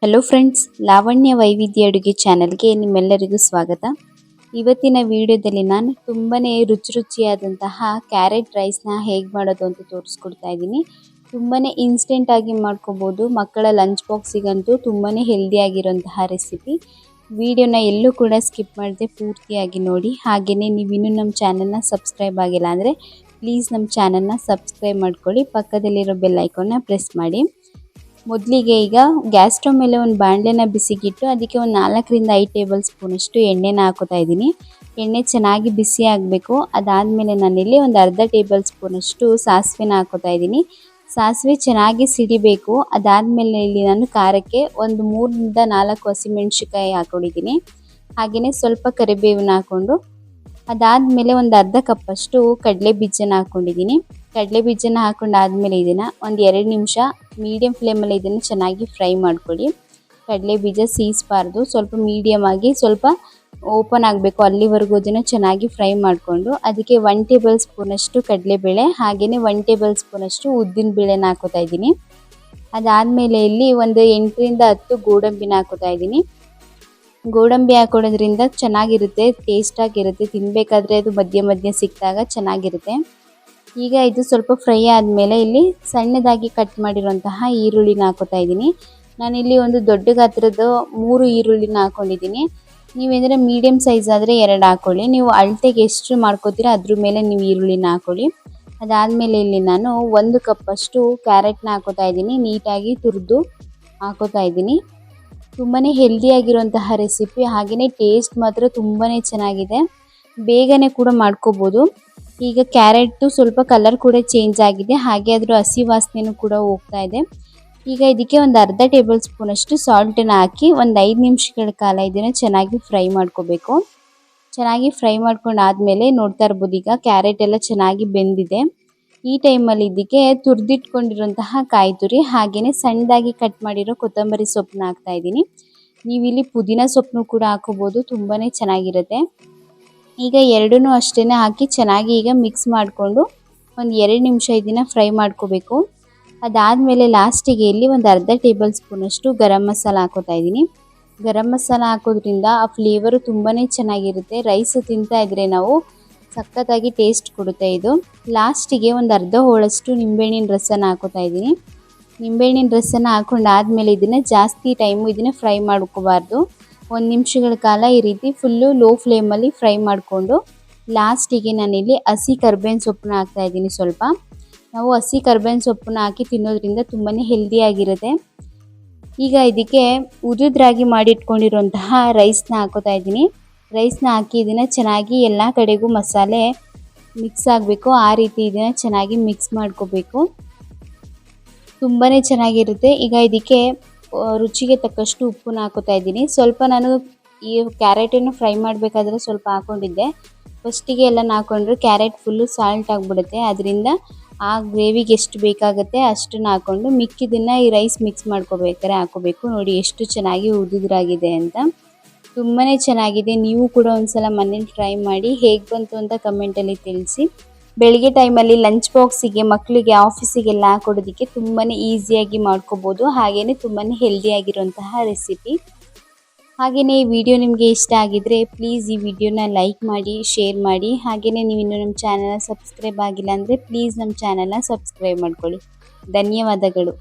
Hello friends, Lavanya ವೈವಿಧ್ಯ ಅಡುಗೆ ಚಾನಲ್ಗೆ ನಿಮ್ಮೆಲ್ಲರಿಗೂ ಸ್ವಾಗತ. ಇವತ್ತಿನ ವಿಡಿಯೋದಲ್ಲಿ ನಾನು ತುಂಬನೇ ರುಚಿಯಾದಂತಹ ಕ್ಯಾರೆಟ್ ರೈಸ್ನ ಹೇಗೆ ಮಾಡೋದು ಅಂತ ತೋರಿಸ್ಕೊಡ್ತಾ ಇದ್ದೀನಿ. ತುಂಬನೇ ಇನ್ಸ್ಟೆಂಟ್ ಆಗಿ ಮಾಡ್ಕೋಬೋದು. ಮಕ್ಕಳ ಲಂಚ್ ಬಾಕ್ಸಿಗಂತೂ ತುಂಬನೇ ಹೆಲ್ದಿಯಾಗಿರುವಂತಹ ರೆಸಿಪಿ. ವಿಡಿಯೋನ ಎಲ್ಲೂ ಕೂಡ ಸ್ಕಿಪ್ ಮಾಡದೆ ಪೂರ್ತಿಯಾಗಿ ನೋಡಿ. ಹಾಗೆಯೇ ನೀವಿನ್ನೂ ನಮ್ಮ ಚಾನಲ್ನ ಸಬ್ಸ್ಕ್ರೈಬ್ ಆಗಿಲ್ಲ ಅಂದರೆ ಪ್ಲೀಸ್ ನಮ್ಮ ಚಾನಲ್ನ ಸಬ್ಸ್ಕ್ರೈಬ್ ಮಾಡ್ಕೊಳ್ಳಿ. ಪಕ್ಕದಲ್ಲಿರೋ ಬೆಲ್ ಐಕಾನ್ನ ಪ್ರೆಸ್ ಮಾಡಿ. ಮೊದಲಿಗೆ ಈಗ ಗ್ಯಾಸ್ ಸ್ಟವ್ ಮೇಲೆ ಒಂದು ಬಾಣಲೆನ ಬಿಸಿಗಿಟ್ಟು ಅದಕ್ಕೆ ಒಂದು 4ರಿಂದ 5 ಟೇಬಲ್ ಸ್ಪೂನಷ್ಟು ಎಣ್ಣೆನ ಹಾಕೋತಾ ಇದ್ದೀನಿ. ಎಣ್ಣೆ ಚೆನ್ನಾಗಿ ಬಿಸಿ ಆಗಬೇಕು. ಅದಾದಮೇಲೆ ನಾನಿಲ್ಲಿ ಒಂದು ಅರ್ಧ ಟೇಬಲ್ ಸ್ಪೂನಷ್ಟು ಸಾಸಿವೆನ ಹಾಕೋತಾ ಇದ್ದೀನಿ. ಸಾಸಿವೆ ಚೆನ್ನಾಗಿ ಸಿಡಿಬೇಕು. ಅದಾದಮೇಲೆ ಇಲ್ಲಿ ನಾನು ಖಾರಕ್ಕೆ ಒಂದು 3ರಿಂದ 4 ಹಸಿಮೆಣಸಿಕಾಯಿ ಹಾಕೊಂಡಿದ್ದೀನಿ. ಹಾಗೆಯೇ ಸ್ವಲ್ಪ ಕರಿಬೇವನ್ನ ಹಾಕ್ಕೊಂಡು ಅದಾದಮೇಲೆ ಒಂದು ಅರ್ಧ ಕಪ್ಪಷ್ಟು ಕಡಲೆ ಬೀಜನ ಹಾಕ್ಕೊಂಡಿದ್ದೀನಿ. ಕಡಲೆ ಬೀಜನ ಹಾಕೊಂಡಾದ್ಮೇಲೆ ಇದನ್ನು ಒಂದು 2 ನಿಮಿಷ ಮೀಡಿಯಮ್ ಫ್ಲೇಮಲ್ಲಿ ಇದನ್ನು ಚೆನ್ನಾಗಿ ಫ್ರೈ ಮಾಡ್ಕೊಳ್ಳಿ. ಕಡಲೆ ಬೀಜ ಸೀಸಬಾರ್ದು, ಸ್ವಲ್ಪ ಮೀಡಿಯಮ್ ಆಗಿ ಸ್ವಲ್ಪ ಓಪನ್ ಆಗಬೇಕು. ಅಲ್ಲಿವರೆಗೂ ಅದನ್ನು ಚೆನ್ನಾಗಿ ಫ್ರೈ ಮಾಡಿಕೊಂಡು ಅದಕ್ಕೆ 1 ಟೇಬಲ್ ಸ್ಪೂನಷ್ಟು ಕಡಲೆಬೇಳೆ ಹಾಗೆಯೇ 1 ಟೇಬಲ್ ಸ್ಪೂನಷ್ಟು ಉದ್ದಿನ ಬೇಳೆನ ಹಾಕೋತಾ ಇದ್ದೀನಿ. ಅದಾದಮೇಲೆ ಇಲ್ಲಿ ಒಂದು 8ರಿಂದ 10 ಗೋಡಂಬಿನ ಹಾಕೋತಾ ಇದ್ದೀನಿ. ಗೋಡಂಬಿ ಹಾಕೋದ್ರಿಂದ ಚೆನ್ನಾಗಿರುತ್ತೆ, ಟೇಸ್ಟಾಗಿರುತ್ತೆ. ತಿನ್ನಬೇಕಾದ್ರೆ ಅದು ಮಧ್ಯ ಸಿಕ್ಕಿದಾಗ ಚೆನ್ನಾಗಿರುತ್ತೆ. ಈಗ ಇದು ಸ್ವಲ್ಪ ಫ್ರೈ ಆದಮೇಲೆ ಇಲ್ಲಿ ಸಣ್ಣದಾಗಿ ಕಟ್ ಮಾಡಿರುವಂತಹ ಈರುಳ್ಳಿನ ಹಾಕೋತಾ ಇದ್ದೀನಿ. ನಾನಿಲ್ಲಿ ಒಂದು ದೊಡ್ಡ ಗಾತ್ರದ 3 ಈರುಳ್ಳಿನ ಹಾಕೊಂಡಿದ್ದೀನಿ. ನೀವೇಂದರೆ ಮೀಡಿಯಮ್ ಸೈಜ್ ಆದರೆ 2 ಹಾಕ್ಕೊಳ್ಳಿ. ನೀವು ಅಳತೆಗೆ ಎಷ್ಟು ಮಾಡ್ಕೋತೀರ ಅದ್ರ ಮೇಲೆ ನೀವು ಈರುಳ್ಳಿನ ಹಾಕ್ಕೊಳ್ಳಿ. ಅದಾದಮೇಲೆ ಇಲ್ಲಿ ನಾನು 1 ಕಪ್ಪಷ್ಟು ಕ್ಯಾರೆಟ್ನ ಹಾಕೋತಾ ಇದ್ದೀನಿ. ನೀಟಾಗಿ ತುರಿದು ಹಾಕೋತಾ ಇದ್ದೀನಿ. ತುಂಬಾ ಹೆಲ್ದಿಯಾಗಿರುವಂತಹ ರೆಸಿಪಿ, ಹಾಗೆಯೇ ಟೇಸ್ಟ್ ಮಾತ್ರ ತುಂಬಾ ಚೆನ್ನಾಗಿದೆ. ಬೇಗನೆ ಕೂಡ ಮಾಡ್ಕೋಬೋದು. ಈಗ ಕ್ಯಾರೆಟು ಸ್ವಲ್ಪ ಕಲರ್ ಕೂಡ ಚೇಂಜ್ ಆಗಿದೆ, ಹಾಗೆ ಅದರ ಹಸಿ ವಾಸನೆಯೂ ಕೂಡ ಹೋಗ್ತಾ ಇದೆ. ಈಗ ಇದಕ್ಕೆ ಒಂದು ಅರ್ಧ ಟೇಬಲ್ ಸ್ಪೂನಷ್ಟು ಸಾಲ್ಟನ್ನು ಹಾಕಿ ಒಂದು 5 ನಿಮಿಷಗಳ ಕಾಲ ಇದನ್ನು ಚೆನ್ನಾಗಿ ಫ್ರೈ ಮಾಡ್ಕೋಬೇಕು. ಚೆನ್ನಾಗಿ ಫ್ರೈ ಮಾಡ್ಕೊಂಡಾದ್ಮೇಲೆ ನೋಡ್ತಾ ಇರ್ಬೋದು, ಈಗ ಕ್ಯಾರೆಟ್ ಎಲ್ಲ ಚೆನ್ನಾಗಿ ಬೆಂದಿದೆ. ಈ ಟೈಮಲ್ಲಿ ಇದಕ್ಕೆ ತುರಿದಿಟ್ಕೊಂಡಿರುವಂತಹ ಕಾಯಿ ತುರಿ ಹಾಗೆಯೇ ಸಣ್ಣದಾಗಿ ಕಟ್ ಮಾಡಿರೋ ಕೊತ್ತಂಬರಿ ಸೊಪ್ಪನ್ನ ಹಾಕ್ತಾ ಇದ್ದೀನಿ. ನೀವು ಇಲ್ಲಿ ಪುದೀನ ಸೊಪ್ಪನ್ನು ಕೂಡ ಹಾಕೋಬೋದು, ತುಂಬಾ ಚೆನ್ನಾಗಿರುತ್ತೆ. ಈಗ ಎರಡನ್ನೂ ಅಷ್ಟೇ ಹಾಕಿ ಚೆನ್ನಾಗಿ ಈಗ ಮಿಕ್ಸ್ ಮಾಡಿಕೊಂಡು ಒಂದು 2 ನಿಮಿಷ ಇದನ್ನು ಫ್ರೈ ಮಾಡ್ಕೋಬೇಕು. ಅದಾದಮೇಲೆ ಲಾಸ್ಟಿಗೆ ಇಲ್ಲಿ ಒಂದು ಅರ್ಧ ಟೇಬಲ್ ಸ್ಪೂನಷ್ಟು ಗರಂ ಮಸಾಲ ಹಾಕೋತಾ ಇದ್ದೀನಿ. ಗರಂ ಮಸಾಲ ಹಾಕೋದ್ರಿಂದ ಆ ಫ್ಲೇವರು ತುಂಬಾ ಚೆನ್ನಾಗಿರುತ್ತೆ. ರೈಸ್ ತಿಂತಾ ಇದ್ರೆ ನಾವು ಸಖತ್ತಾಗಿ ಟೇಸ್ಟ್ ಕೊಡುತ್ತೆ ಇದು. ಲಾಸ್ಟಿಗೆ ಒಂದು ಅರ್ಧ ಹೋಳಷ್ಟು ನಿಂಬೆಹಣ್ಣಿನ ರಸನ ಹಾಕೋತಾ ಇದ್ದೀನಿ. ನಿಂಬೆಹಣ್ಣಿನ ರಸನ ಹಾಕೊಂಡಾದ್ಮೇಲೆ ಇದನ್ನು ಜಾಸ್ತಿ ಟೈಮು ಇದನ್ನು ಫ್ರೈ ಮಾಡ್ಕೋಬಾರ್ದು. 1 ನಿಮಿಷಗಳ ಕಾಲ ಈ ರೀತಿ ಫುಲ್ಲು ಲೋ ಫ್ಲೇಮಲ್ಲಿ ಫ್ರೈ ಮಾಡಿಕೊಂಡು ಲಾಸ್ಟಿಗೆ ನಾನಿಲ್ಲಿ ಹಸಿ ಕರ್ಬೇವಿನ ಸೊಪ್ಪನ್ನ ಹಾಕ್ತಾ ಇದ್ದೀನಿ. ಸ್ವಲ್ಪ ನಾವು ಹಸಿ ಕರ್ಬೇವಿನ ಸೊಪ್ಪನ್ನ ಹಾಕಿ ತಿನ್ನೋದ್ರಿಂದ ತುಂಬಾ ಹೆಲ್ದಿಯಾಗಿರುತ್ತೆ. ಈಗ ಇದಕ್ಕೆ ಉದುದ್ರಾಗಿ ಮಾಡಿಟ್ಕೊಂಡಿರುವಂತಹ ರೈಸ್ನ ಹಾಕೋತಾ ಇದ್ದೀನಿ. ರೈಸ್ನ ಹಾಕಿ ಇದನ್ನು ಚೆನ್ನಾಗಿ ಎಲ್ಲ ಕಡೆಗೂ ಮಸಾಲೆ ಮಿಕ್ಸ್ ಆಗಬೇಕು. ಆ ರೀತಿ ಇದನ್ನು ಚೆನ್ನಾಗಿ ಮಿಕ್ಸ್ ಮಾಡ್ಕೋಬೇಕು. ತುಂಬಾ ಚೆನ್ನಾಗಿರುತ್ತೆ. ಈಗ ಇದಕ್ಕೆ ರುಚಿಗೆ ತಕ್ಕಷ್ಟು ಉಪ್ಪನ್ನ ಹಾಕೋತಾ ಇದ್ದೀನಿ. ಸ್ವಲ್ಪ ನಾನು ಈ ಕ್ಯಾರೆಟನ್ನು ಫ್ರೈ ಮಾಡಬೇಕಾದ್ರೆ ಸ್ವಲ್ಪ ಹಾಕ್ಕೊಂಡಿದ್ದೆ. ಫಸ್ಟಿಗೆ ಎಲ್ಲ ಹಾಕೊಂಡ್ರೆ ಕ್ಯಾರೆಟ್ ಫುಲ್ಲು ಸಾಲ್ಟ್ ಆಗಿಬಿಡುತ್ತೆ. ಅದರಿಂದ ಆ ಗ್ರೇವಿಗೆ ಎಷ್ಟು ಬೇಕಾಗುತ್ತೆ ಅಷ್ಟನ್ನು ಹಾಕ್ಕೊಂಡು ಮಿಕ್ಕಿದ್ದನ್ನು ಈ ರೈಸ್ ಮಿಕ್ಸ್ ಮಾಡ್ಕೋಬೇಕಾದ್ರೆ ಹಾಕೋಬೇಕು. ನೋಡಿ ಎಷ್ಟು ಚೆನ್ನಾಗಿ ಉದುದ್ರಾಗಿದೆ ಅಂತ. ತುಂಬಾ ಚೆನ್ನಾಗಿದೆ. ನೀವು ಕೂಡ ಒಂದ್ಸಲ ಮನೇಲಿ ಟ್ರೈ ಮಾಡಿ, ಹೇಗೆ ಬಂತು ಅಂತ ಕಮೆಂಟಲ್ಲಿ ತಿಳಿಸಿ. ಬೆಳಗ್ಗೆ ಟೈಮಲ್ಲಿ ಲಂಚ್ ಬಾಕ್ಸಿಗೆ ಮಕ್ಕಳಿಗೆ ಆಫೀಸಿಗೆಲ್ಲ ಹಾಕೊಡೋದಕ್ಕೆ ತುಂಬಾ ಈಸಿಯಾಗಿ ಮಾಡ್ಕೋಬೋದು. ಹಾಗೆಯೇ ತುಂಬಾ ಹೆಲ್ದಿಯಾಗಿರುವಂತಹ ರೆಸಿಪಿ. ಹಾಗೆಯೇ ಈ ವಿಡಿಯೋ ನಿಮಗೆ ಇಷ್ಟ ಆಗಿದ್ದರೆ ಪ್ಲೀಸ್ ಈ ವಿಡಿಯೋನ ಲೈಕ್ ಮಾಡಿ, ಶೇರ್ ಮಾಡಿ. ಹಾಗೆಯೇ ನೀವು ಇನ್ನೂ ನಮ್ಮ ಚಾನಲ್ನ ಸಬ್ಸ್ಕ್ರೈಬ್ ಆಗಿಲ್ಲ ಅಂದರೆ ಪ್ಲೀಸ್ ನಮ್ಮ ಚಾನಲ್ನ ಸಬ್ಸ್ಕ್ರೈಬ್ ಮಾಡ್ಕೊಳ್ಳಿ. ಧನ್ಯವಾದಗಳು.